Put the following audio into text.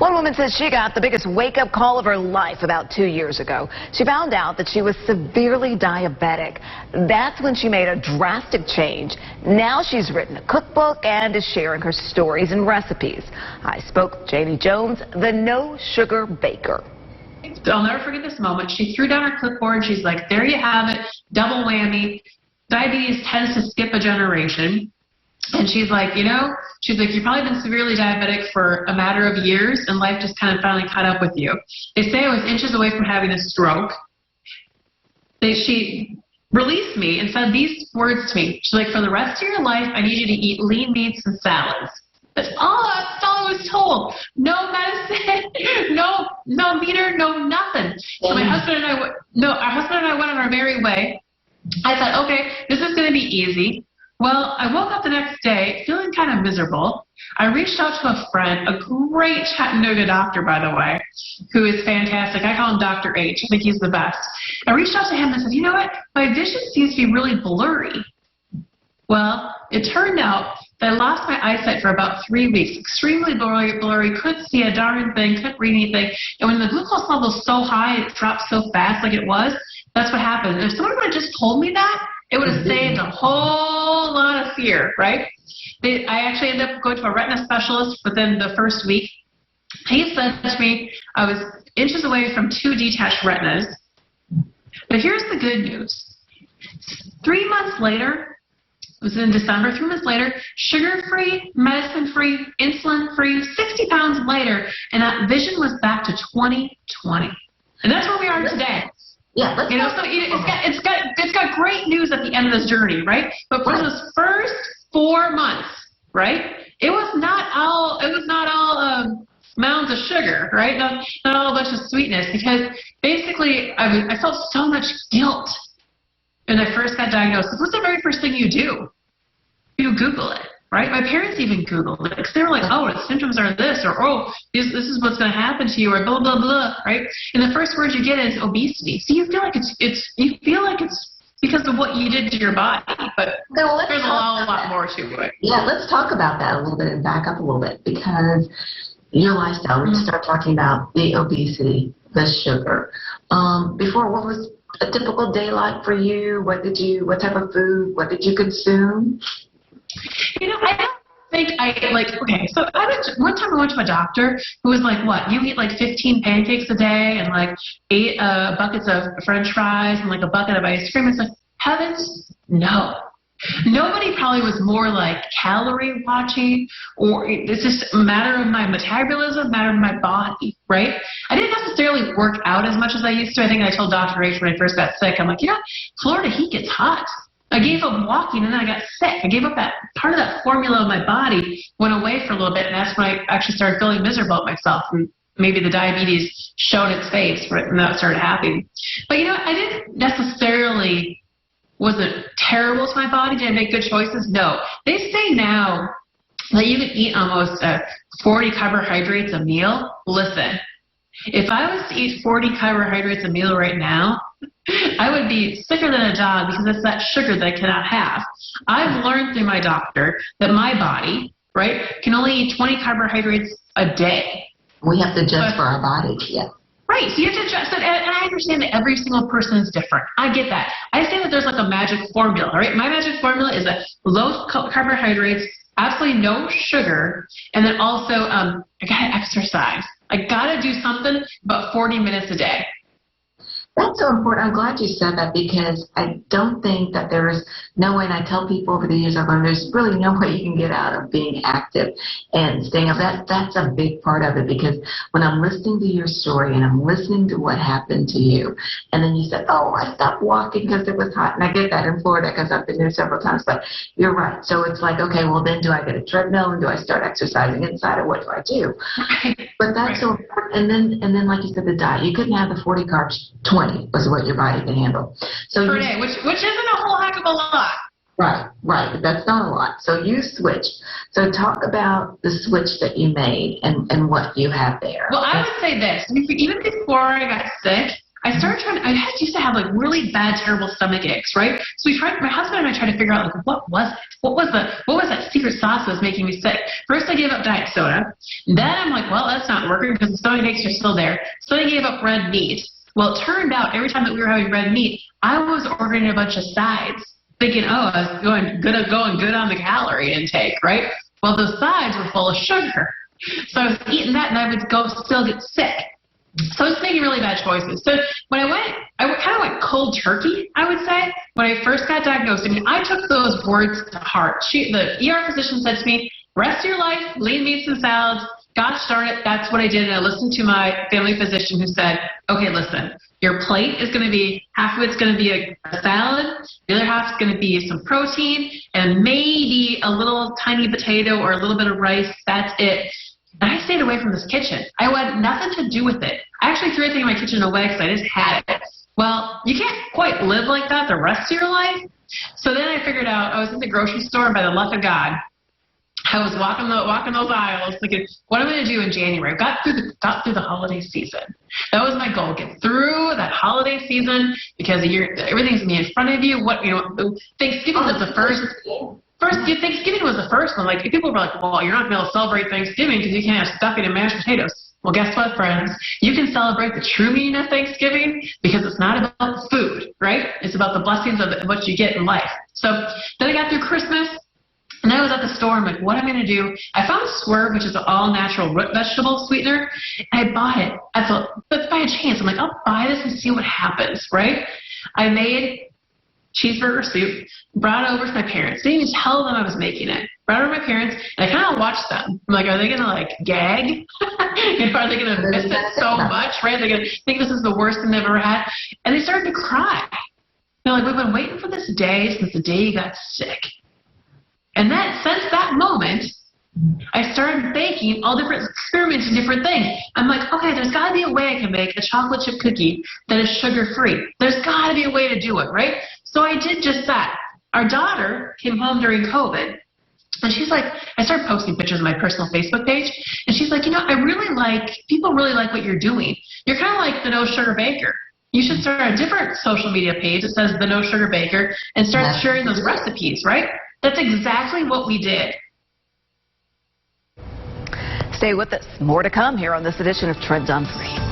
One woman says she got the biggest wake-up call of her life about 2 years ago. She found out that she was severely diabetic. That's when she made a drastic change. Now she's written a cookbook and is sharing her stories and recipes. I spoke with Jayne Jones, the no-sugar baker. I'll never forget this moment. She threw down her clipboard. She's like, there you have it, double whammy. Diabetes tends to skip a generation. And she's like, you've probably been severely diabetic for a matter of years, and life just kind of finally caught up with you. They say I was inches away from having a stroke. She released me and said these words to me. She's like, for the rest of your life, I need you to eat lean meats and salads. That's all I was told. No medicine, no meter, no nothing. So our husband and I went on our merry way. I thought, okay, this is going to be easy. Well, I woke up the next day feeling kind of miserable. I reached out to a friend, a great Chattanooga doctor, by the way, who is fantastic. I call him Dr. H. I think he's the best. I reached out to him and said, you know what? My vision seems to be really blurry. Well, it turned out that I lost my eyesight for about 3 weeks. Extremely blurry, couldn't see a darn thing, couldn't read anything. And when the glucose level was so high, it dropped so fast like it was, that's what happened. If someone would have just told me that, it would have saved a whole lot of fear, right? I actually ended up going to a retina specialist within the first week. He said to me I was inches away from 2 detached retinas. But here's the good news. 3 months later, it was in December, 3 months later, sugar-free, medicine-free, insulin-free, 60 pounds lighter, and that vision was back to 20/20. And that's where we are today. Yeah, so it's got great news at the end of this journey, right? But for those first 4 months, right, it was not all mounds of sugar, right? Not all a bunch of sweetness, because basically I felt so much guilt when I first got diagnosed. What's the very first thing you do? You Google it. Right? My parents even Googled it because they were like, oh, the symptoms are this, or oh, this is what's going to happen to you, or blah blah blah, right? And the first word you get is obesity. So you feel like it's because of what you did to your body, but there's a lot more to it. Yeah, let's talk about that a little bit and back up a little bit, because your lifestyle. We start talking about the obesity, the sugar. Before, what was a typical day like for you? What type of food? What did you consume? I don't think so one time I went to a doctor who was like, what, you eat like 15 pancakes a day and like 8 buckets of French fries and like a bucket of ice cream. It's like, heavens, no. Nobody probably was more like calorie watching, or it's just a matter of my metabolism, matter of my body, right? I didn't necessarily work out as much as I used to. I think I told Dr. H when I first got sick, I'm like, Florida heat gets hot. I gave up walking and then I got sick. I gave up that part of that formula of my body, went away for a little bit, and that's when I actually started feeling miserable about myself. And maybe the diabetes showed its face when that started happening. But I didn't necessarily, was it terrible to my body? Did I make good choices? No. They say now that you can eat almost 40 carbohydrates a meal. Listen, if I was to eat 40 carbohydrates a meal right now, I would be sicker than a dog, because it's that sugar that I cannot have. I've learned through my doctor that my body, right, can only eat 20 carbohydrates a day. We have to adjust for our body, yeah. Right, so you have to adjust it, and I understand that every single person is different. I get that. I say that there's like a magic formula, right? My magic formula is that low carbohydrates, absolutely no sugar, and then also I gotta exercise. I gotta do something about 40 minutes a day. That's so important. I'm glad you said that, because I don't think that there's no way, and I tell people over the years I've learned, there's really no way you can get out of being active and staying up. That's a big part of it, because when I'm listening to your story and I'm listening to what happened to you, and then you said, oh, I stopped walking because it was hot, and I get that in Florida because I've been there several times, but you're right. So it's like, okay, well then do I get a treadmill, and do I start exercising inside, or what do I do? But that's so important. And then like you said, the diet. You couldn't have the 40 carbs, 20 was what your body can handle. So per day, which isn't a whole heck of a lot. Right. That's not a lot. So you switched. So talk about the switch that you made and what you have there. Well, I would say this. Even before I got sick, I started trying. I used to have like really bad, terrible stomach aches, right? So my husband and I tried to figure out like what was it? What was that secret sauce that was making me sick? First, I gave up diet soda. Then I'm like, well, that's not working because the stomach aches are still there. So I gave up red meat. Well, it turned out every time that we were having red meat, I was ordering a bunch of sides, thinking, oh, I was going good on the calorie intake, right? Well, those sides were full of sugar. So I was eating that, and I would still get sick. So I was making really bad choices. So when I kind of went cold turkey, I would say, when I first got diagnosed. I mean, I took those words to heart. The ER physician said to me, rest of your life, lean meats and salads. Gosh darn it, that's what I did. And I listened to my family physician who said, okay, listen, your plate is going to be, half of it's going to be a salad, the other half is going to be some protein, and maybe a little tiny potato or a little bit of rice. That's it. And I stayed away from this kitchen. I had nothing to do with it. I actually threw everything in my kitchen away because I just had it. Well, you can't quite live like that the rest of your life. So then I figured out, I was in the grocery store, and by the luck of God, I was walking those aisles thinking, what am I going to do in January? Got through the holiday season. That was my goal, get through that holiday season because everything's going to be in front of you. Thanksgiving was the first. Thanksgiving was the first one. Like, people were like, well, you're not going to be able to celebrate Thanksgiving because you can't have stuffing and mashed potatoes. Well, guess what, friends? You can celebrate the true meaning of Thanksgiving because it's not about food, right? It's about the blessings of what you get in life. So then I got through Christmas, and I was at the store. I'm like, what am I going to do? I found Swerve, which is an all-natural root vegetable sweetener, and I bought it. I thought, but by a chance, I'm like, I'll buy this and see what happens, right? I made cheeseburger soup, brought it over to my parents. Didn't even tell them I was making it. Brought it over to my parents, and I kind of watched them. I'm like, are they going to, like, gag? Are they going to miss it so much, right? They're going to think this is the worst thing they've ever had. And they started to cry. They're like, we've been waiting for this day since the day you got sick. And then, since that moment, I started baking all different experiments and different things. I'm like, okay, there's got to be a way I can make a chocolate chip cookie that is sugar-free. There's got to be a way to do it, right? So I did just that. Our daughter came home during COVID, and she's like, I started posting pictures on my personal Facebook page, and she's like, people really like what you're doing. You're kind of like the No Sugar Baker. You should start a different social media page that says the No Sugar Baker and start sharing those recipes, right? That's exactly what we did. Stay with us. More to come here on this edition of Trends on 3.